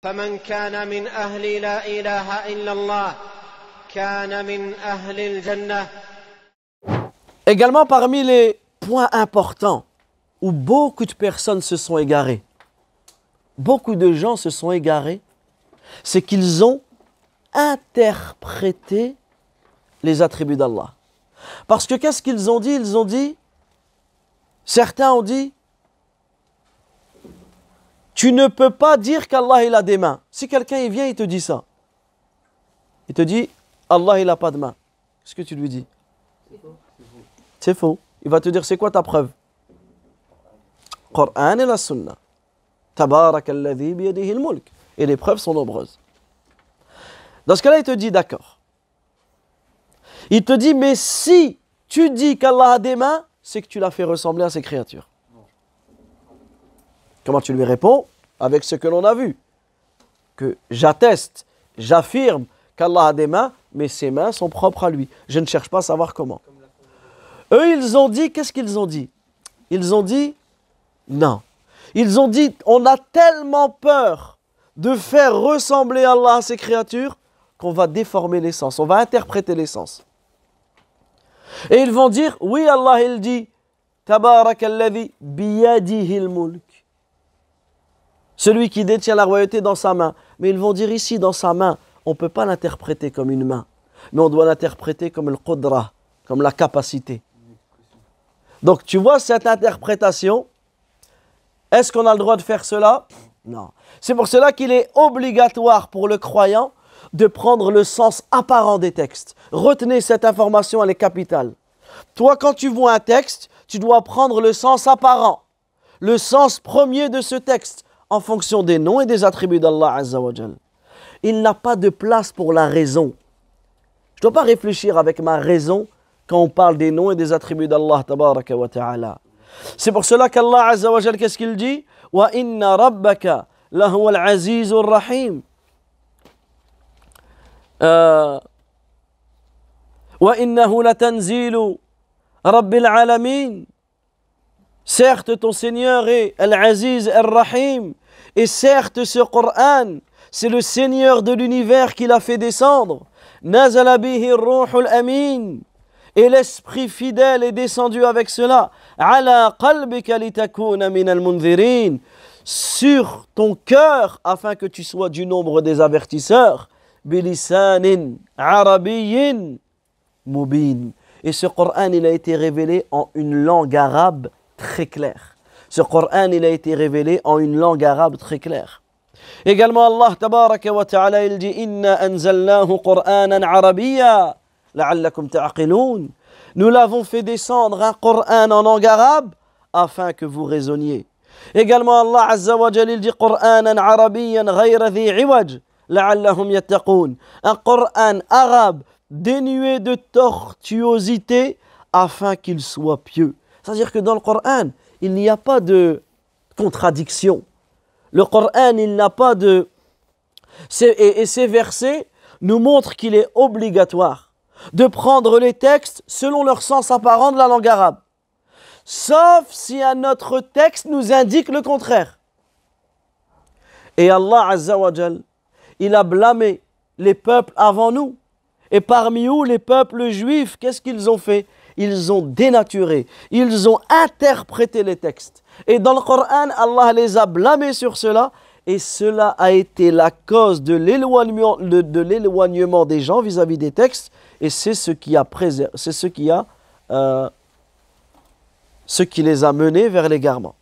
فمن كان من أهل لا إله إلا الله كان من أهل الجنة. Également parmi les points importants où beaucoup de personnes se sont égarées, beaucoup de gens se sont égarés, c'est qu'ils ont interprété les attributs d'Allah. Parce que qu'est-ce qu'ils ont dit? Ils ont dit, certains ont dit, tu ne peux pas dire qu'Allah il a des mains. Si quelqu'un il vient, il te dit ça. Il te dit, Allah il n'a pas de main. Qu'est-ce que tu lui dis? C'est faux. Il va te dire, c'est quoi ta preuve? Coran et la Sunna. Tabarak alladhi biyadihi al-mulk. Et les preuves sont nombreuses. Dans ce cas-là, il te dit, d'accord. Il te dit, mais si tu dis qu'Allah a des mains, c'est que tu l'as fait ressembler à ses créatures. Comment tu lui réponds? Avec ce que l'on a vu. Que j'atteste, j'affirme qu'Allah a des mains, mais ses mains sont propres à lui. Je ne cherche pas à savoir comment. Eux, ils ont dit, qu'est-ce qu'ils ont dit? Ils ont dit, non. Ils ont dit, on a tellement peur de faire ressembler Allah à ses créatures qu'on va déformer l'essence, on va interpréter l'essence. Et ils vont dire, oui, Allah, il dit, Tabarakalladhi biyadihi al-mulk. Celui qui détient la royauté dans sa main. Mais ils vont dire ici, dans sa main, on ne peut pas l'interpréter comme une main, mais on doit l'interpréter comme le qudra, comme la capacité. Donc tu vois cette interprétation, est-ce qu'on a le droit de faire cela? Non. C'est pour cela qu'il est obligatoire pour le croyant de prendre le sens apparent des textes. Retenez cette information, elle est capitale. Toi, quand tu vois un texte, tu dois prendre le sens apparent, le sens premier de ce texte, en fonction des noms et des attributs d'Allah Azza wa Jal. Il n'a pas de place pour la raison. Je ne dois pas réfléchir avec ma raison quand on parle des noms et des attributs d'Allah tabaraka wa ta'ala. C'est pour cela qu'Allah Azza wa Jal, qu'est-ce qu'il dit? Wa inna rabbaka lahuwa al-azizur rahim. Wa innahu latanzilu rabbil alamin. Certes, ton Seigneur est Al-Aziz Al-Rahim. Et certes, ce Coran, c'est le Seigneur de l'univers qui l'a fait descendre. Nazala bihi ar-ruhul amin. Et l'Esprit fidèle est descendu avec cela. Ala qalbika litakuna min al-munzirin. Sur ton cœur, afin que tu sois du nombre des avertisseurs. Bilisanin arabiyyin mubin. Et ce Coran, il a été révélé en une langue arabe très clair. Ce Coran, il a été révélé en une langue arabe très claire. Également, Allah tabaraka wa ta'ala, il dit Inna anzalnahu Qur'anan arabiyya la'allakum ta'qiloun. Nous l'avons fait descendre un Coran en langue arabe afin que vous raisonniez. Également, Allah azza wa jalla, il dit Qur'anan arabiyyan ghayra dhi iwaj la'allahum yattaqoun. Un Coran arabe dénué de tortuosité afin qu'il soit pieux. C'est-à-dire que dans le Coran, il n'y a pas de contradiction. Le Coran, il n'a pas de... Et ces versets nous montrent qu'il est obligatoire de prendre les textes selon leur sens apparent de la langue arabe. Sauf si un autre texte nous indique le contraire. Et Allah Azza wa Jal, il a blâmé les peuples avant nous. Et parmi eux, les peuples juifs, qu'est-ce qu'ils ont fait? Ils ont dénaturé, ils ont interprété les textes. Et dans le Coran, Allah les a blâmés sur cela. Et cela a été la cause de l'éloignement des gens vis-à-vis des textes. Et c'est ce qui les a menés vers l'égarement.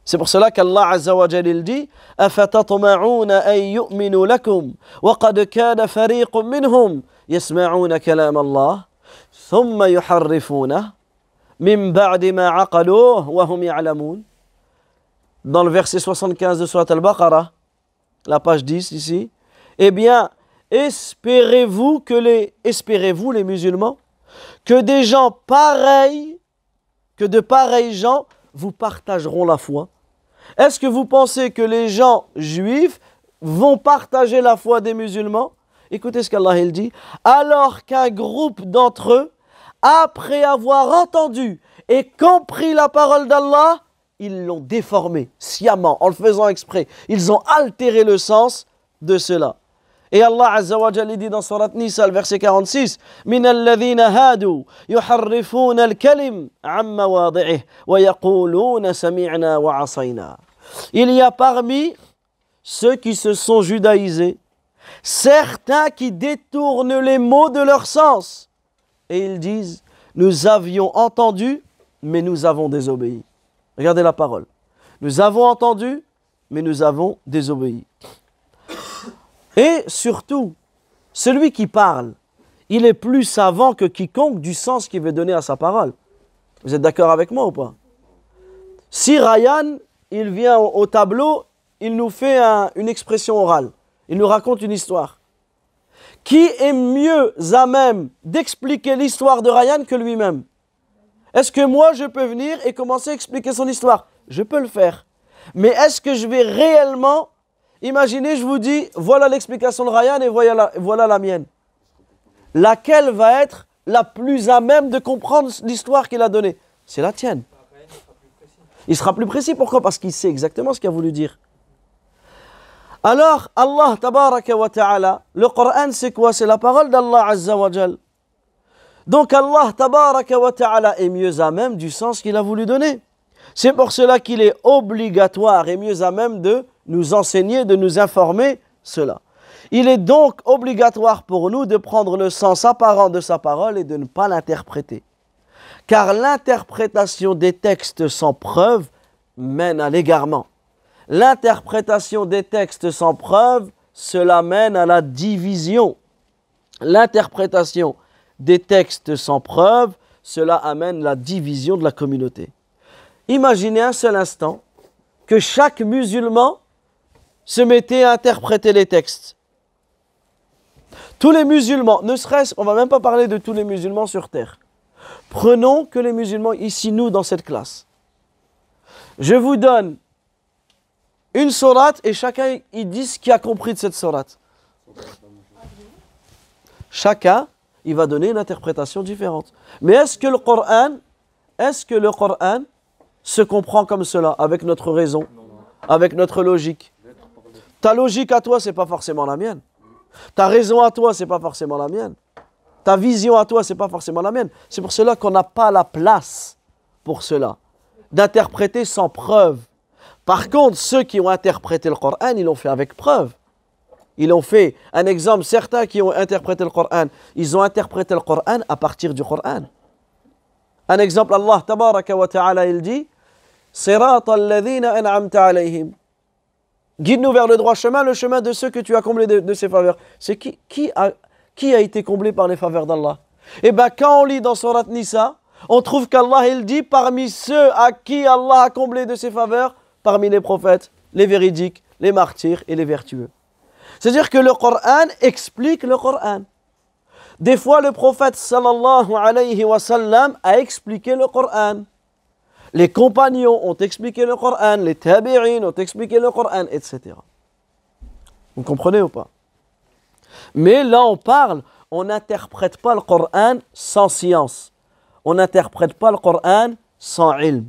C'est pour cela qu'Allah Azza wa Jalla dit أَفَتَطْمَعُونَ أَن يُؤْمِنُوا لَكُمْ وَقَدْ كَانَ فَرِيقٌ مِّنْهُمْ يَسْمَعُونَ كَلَامَ اللَّهِ ثُمَّ يُحَرِّفُونَهُ مِن بَعْدِ مَا عَقَلُوهُ وَهُمْ يَعْلَمُونَ. Dans le verset 75 de Surat Al-Baqarah, la page 10 ici, eh bien, espérez-vous les musulmans, que des gens pareils, que de pareils gens vous partageront la foi? Est-ce que vous pensez que les gens juifs vont partager la foi des musulmans? Écoutez ce qu'Allah il dit. Alors qu'un groupe d'entre eux, après avoir entendu et compris la parole d'Allah, ils l'ont déformé sciemment, en le faisant exprès. Ils ont altéré le sens de cela. Et Allah Azza wa Jalla dit dans Surat Nisa, le verset 46, من الذين هادوا يحرفون الكلم عن مواضعه ويقولون سمعنا وعصينا. Il y a parmi ceux qui se sont judaïsés certains qui détournent les mots de leur sens et ils disent nous avions entendu mais nous avons désobéi. Regardez la parole. Nous avons entendu mais nous avons désobéi. Et surtout, celui qui parle, il est plus savant que quiconque du sens qu'il veut donner à sa parole. Vous êtes d'accord avec moi ou pas? Si Ryan, il vient au tableau, il nous fait une expression orale, il nous raconte une histoire. Qui est mieux à même d'expliquer l'histoire de Ryan que lui-même? Est-ce que moi je peux venir et commencer à expliquer son histoire? Je peux le faire. Mais est-ce que je vais réellement... Imaginez, je vous dis, voilà l'explication de Ryan et voilà la mienne. Laquelle va être la plus à même de comprendre l'histoire qu'il a donnée? C'est la tienne. Il sera plus précis. Pourquoi? Parce qu'il sait exactement ce qu'il a voulu dire. Alors, Allah tabaraka wa ta'ala, le Coran c'est quoi? C'est la parole d'Allah Azza wa Jal. Donc Allah tabaraka wa ta'ala est mieux à même du sens qu'il a voulu donner. C'est pour cela qu'il est obligatoire et mieux à même de nous enseigner, de nous informer cela. Il est donc obligatoire pour nous de prendre le sens apparent de sa parole et de ne pas l'interpréter. Car l'interprétation des textes sans preuve mène à l'égarement. L'interprétation des textes sans preuve, cela mène à la division. L'interprétation des textes sans preuve, cela amène la division de la communauté. Imaginez un seul instant que chaque musulman se mettait à interpréter les textes. Tous les musulmans, ne serait-ce, on ne va même pas parler de tous les musulmans sur terre. Prenons que les musulmans ici, nous, dans cette classe. Je vous donne une sourate et chacun il dit ce qu'il a compris de cette sourate. Chacun, il va donner une interprétation différente. Mais est-ce que le Coran se comprend comme cela, avec notre raison, avec notre logique? Ta logique à toi, ce n'est pas forcément la mienne. Ta raison à toi, ce n'est pas forcément la mienne. Ta vision à toi, ce n'est pas forcément la mienne. C'est pour cela qu'on n'a pas la place pour cela, d'interpréter sans preuve. Par contre, ceux qui ont interprété le Coran, ils l'ont fait avec preuve. Ils l'ont fait. Un exemple, certains qui ont interprété le Coran, ils ont interprété le Coran à partir du Coran. Un exemple, Allah tabaraka wa ta'ala, il dit Sirata alladhina an'amta alayhim. Guide-nous vers le droit chemin, le chemin de ceux que tu as comblés de ses faveurs. C'est qui a été comblé par les faveurs d'Allah? Eh bien, quand on lit dans Surat Nisa, on trouve qu'Allah, il dit parmi ceux à qui Allah a comblé de ses faveurs, parmi les prophètes, les véridiques, les martyrs et les vertueux. C'est-à-dire que le Coran explique le Coran. Des fois, le prophète sallallahu alayhi wa sallam a expliqué le Coran. Les compagnons ont expliqué le Coran, les tabi'in ont expliqué le Coran, etc. Vous comprenez ou pas? Mais là, on n'interprète pas le Coran sans science. On n'interprète pas le Coran sans ilm.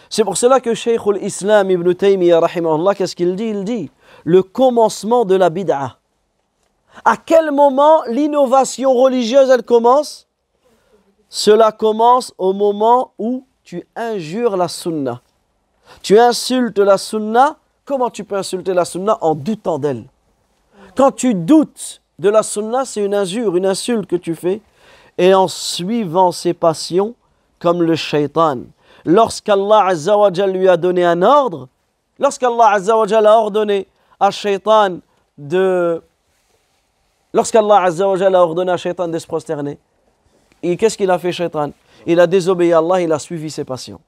C'est pour cela que Cheikh al-Islam Ibn Taymiyyah, rahimahullah, qu'est-ce qu'il dit? Il dit le commencement de la bid'a. À quel moment l'innovation religieuse, elle commence? Cela commence au moment où tu injures la sunna. Tu insultes la sunna. Comment tu peux insulter la sunna? En doutant d'elle. Quand tu doutes de la sunna, c'est une injure, une insulte que tu fais. Et en suivant ses passions, comme le shaitan. Lorsqu'Allah Azza wa Jal lui a donné un ordre, lorsqu'Allah Azza wa Jal a ordonné à shaitan de... Lorsqu'Allah Azza wa Jal a ordonné à shaitan de se prosterner, et qu'est-ce qu'il a fait, shaitan? Il a désobéi à Allah, il a suivi ses passions.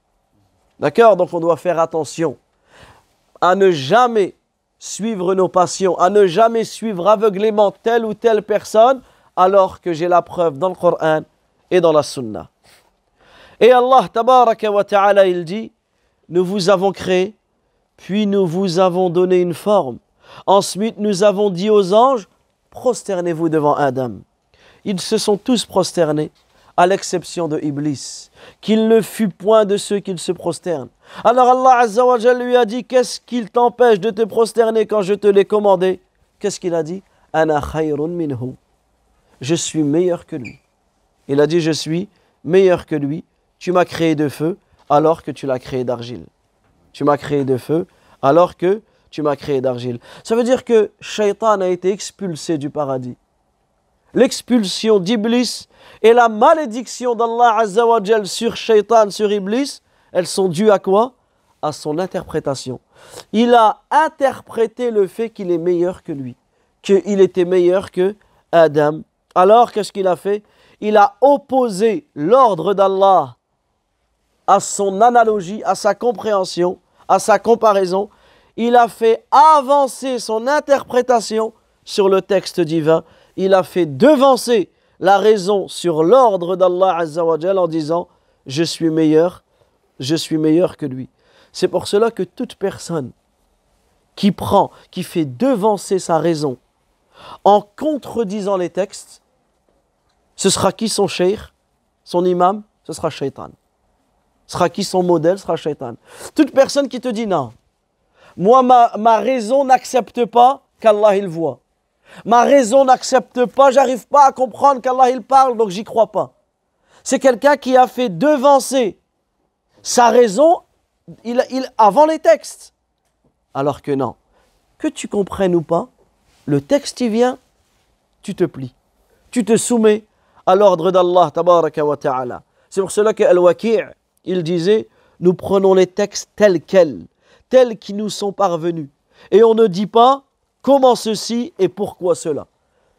D'accord? Donc on doit faire attention à ne jamais suivre nos passions, à ne jamais suivre aveuglément telle ou telle personne, alors que j'ai la preuve dans le Coran et dans la Sunna. Et Allah, tabaraka wa ta'ala, il dit, nous vous avons créé, puis nous vous avons donné une forme. Ensuite, nous avons dit aux anges, prosternez-vous devant Adam. Ils se sont tous prosternés. à l'exception de Iblis, qu'il ne fut point de ceux qui se prosternent. Alors Allah Azza wa Jal lui a dit, qu'est-ce qu'il t'empêche de te prosterner quand je te l'ai commandé? Qu'est-ce qu'il a dit? Ana khayrun minhu. Je suis meilleur que lui. Il a dit, je suis meilleur que lui. Tu m'as créé de feu alors que tu l'as créé d'argile. Tu m'as créé de feu alors que tu m'as créé d'argile. Ça veut dire que Shaitan a été expulsé du paradis. L'expulsion d'Iblis et la malédiction d'Allah Azza wa Jal sur Shaitan, sur Iblis, elles sont dues à quoi? À son interprétation. Il a interprété le fait qu'il est meilleur que lui, qu'il était meilleur que Adam. Alors, qu'est-ce qu'il a fait? Il a opposé l'ordre d'Allah à son analogie, à sa compréhension, à sa comparaison. Il a fait avancer son interprétation sur le texte divin. Il a fait devancer la raison sur l'ordre d'Allah Azza wa Jal en disant « Je suis meilleur que lui ». C'est pour cela que toute personne qui fait devancer sa raison en contredisant les textes, ce sera qui son cheikh, son imam? Ce sera Shaitan. Ce sera qui son modèle? Ce sera Shaitan. Toute personne qui te dit non, moi ma raison n'accepte pas qu'Allah il voit. Ma raison n'accepte pas, j'arrive pas à comprendre qu'Allah il parle, donc j'y crois pas. C'est quelqu'un qui a fait devancer sa raison avant les textes. Alors que non, que tu comprennes ou pas, le texte il vient, tu te plies. Tu te soumets à l'ordre d'Allah tabaraka wa ta'ala. C'est pour cela que Al-Waqi' il disait, nous prenons les textes tels quels, tels qui nous sont parvenus. Et on ne dit pas comment ceci et pourquoi cela.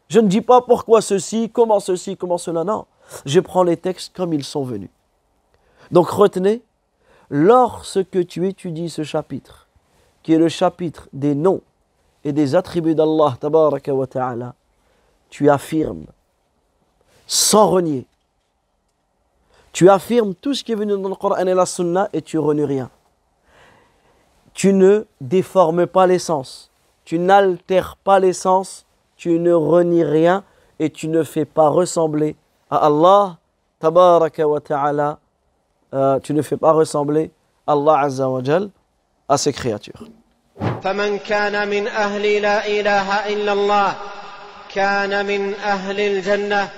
Je ne dis pas pourquoi ceci, comment cela, non. Je prends les textes comme ils sont venus. Donc retenez, lorsque tu étudies ce chapitre, qui est le chapitre des noms et des attributs d'Allah tabaraka wa ta'ala, tu affirmes, sans renier, tu affirmes tout ce qui est venu dans le Coran et la Sunna et tu renies rien. Tu ne déformes pas l'essence, tu n'altères pas l'essence, tu ne renies rien et tu ne fais pas ressembler à Allah tabaraka wa ta'ala, tu ne fais pas ressembler Allah Azza wa Jal à ses créatures. فمن كان من أهل لا إله إلا الله كان من أهل الجنة